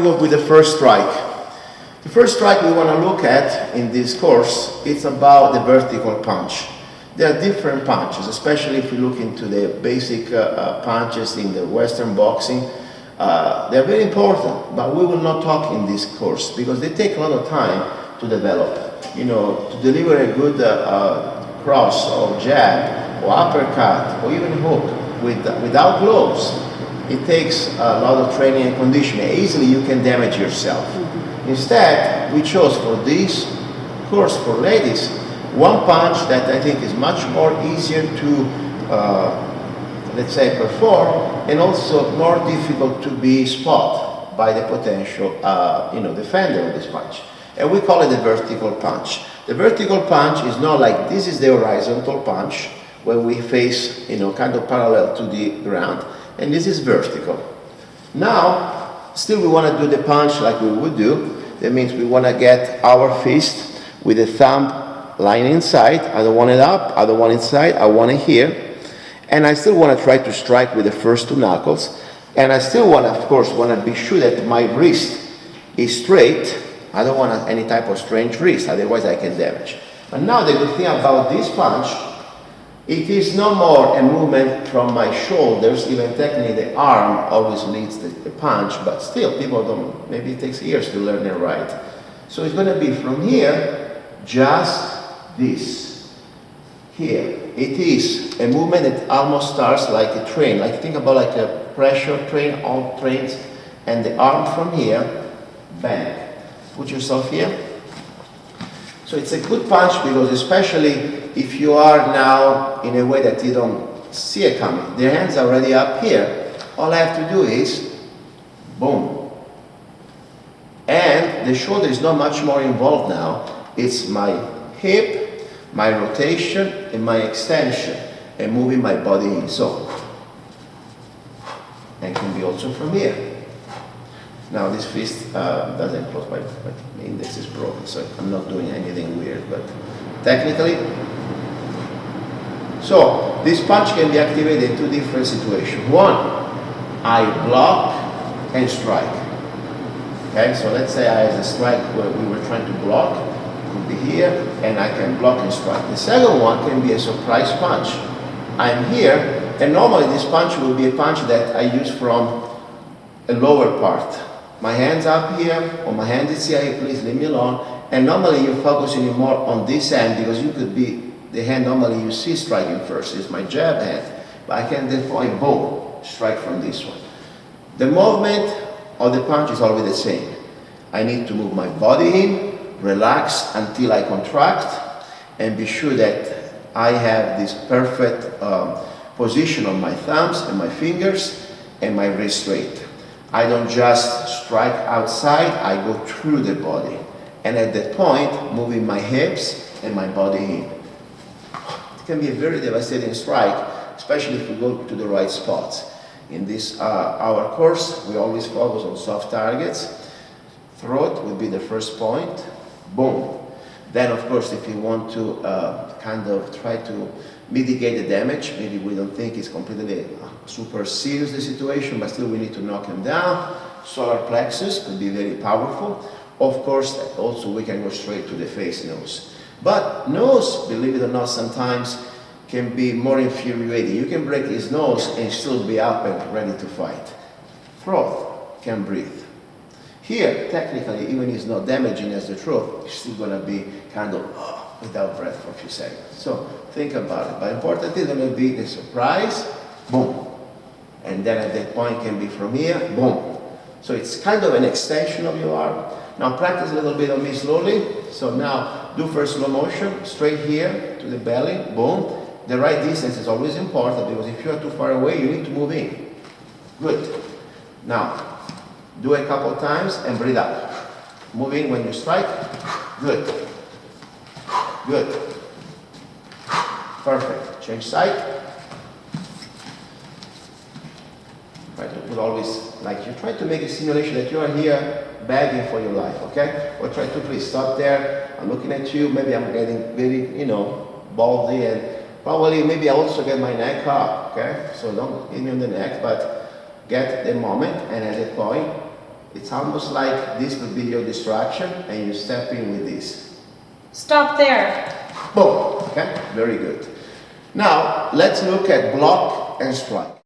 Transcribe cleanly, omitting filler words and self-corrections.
we go with the first strike. The first strike we want to look at in this course, it's about the vertical punch. There are different punches, especially if you look into the basic punches in the Western boxing. They're very important, but we will not talk in this course because they take a lot of time to develop. You know, to deliver a good cross or jab or uppercut or even hook without gloves, it takes a lot of training and conditioning. Easily you can damage yourself. Instead, we chose for this course for ladies one punch that I think is much more easier to, let's say, perform, and also more difficult to be spot by the potential, defender of this punch. And we call it the vertical punch. The vertical punch is not like this is the horizontal punch where we face, kind of parallel to the ground, and this is vertical. Now, still we want to do the punch like we would do. That means we want to get our fist with the thumb line inside. I don't want it up, I don't want it inside, I want it here. And I still want to try to strike with the first two knuckles. And I still want to, of course, be sure that my wrist is straight. I don't want any type of strange wrist, otherwise I can damage. But now the good thing about this punch, it is no more a movement from my shoulders, even technically the arm always leads the punch, but still people don't, maybe it takes years to learn it right. So it's going to be from here, just this, here. It is a movement that almost starts like a train, like think about like a pressure train, all trains, and the arm from here, bang. Put yourself here. So it's a good punch because especially if you are now in a way that you don't see it coming. The hands are already up here. All I have to do is boom. And the shoulder is not much more involved now. It's my hip, my rotation, and my extension, and moving my body in. So, and can be also from here. Now this fist doesn't close, my index is broken, so I'm not doing anything weird, but technically. So this punch can be activated in two different situations. One, I block and strike. Okay, so let's say I have a strike where we were trying to block, it could be here, and I can block and strike. The second one can be a surprise punch. I'm here, and normally this punch will be a punch that I use from a lower part. My hand's up here, or my hand is here, please leave me alone. And normally you're focusing more on this hand because you could be, the hand normally you see striking first, is my jab hand. But I can then point, boom, strike from this one. The movement of the punch is always the same. I need to move my body in, relax until I contract, and be sure that I have this perfect position of my thumbs and my fingers and my wrist straight. I don't just strike outside, I go through the body. And at that point, moving my hips and my body in. It can be a very devastating strike, especially if we go to the right spots. In this, our course, we always focus on soft targets. Throat would be the first point, boom. Then of course, if you want to kind of try to mitigate the damage, maybe we don't think it's completely super serious the situation, but still we need to knock him down. Solar plexus could be very powerful. Of course, also we can go straight to the face nose. But nose, believe it or not, sometimes can be more infuriating. You can break his nose and still be up and ready to fight. Throat can breathe. Here, technically, even if it's not damaging as the throat, it's still going to be kind of without breath for a few seconds. So think about it. But important is going to be the surprise, boom. And then at that point can be from here, boom. So it's kind of an extension of your arm. Now practice a little bit on me slowly. So now do first slow motion, straight here to the belly, boom. The right distance is always important because if you are too far away, you need to move in. Good. Now, do a couple times and breathe out. Move in when you strike. Good. Good. Perfect. Change side. Try to put always, like you try to make a simulation that you are here begging for your life, okay? Or try to please stop there. I'm looking at you. Maybe I'm getting very, baldy, and probably maybe I also get my neck up, okay? So don't hit me on the neck, but get the moment, and at that point, It's almost like this would be your distraction and you step in with this. Stop there. Boom, okay? Very good. Now, let's look at block and strike.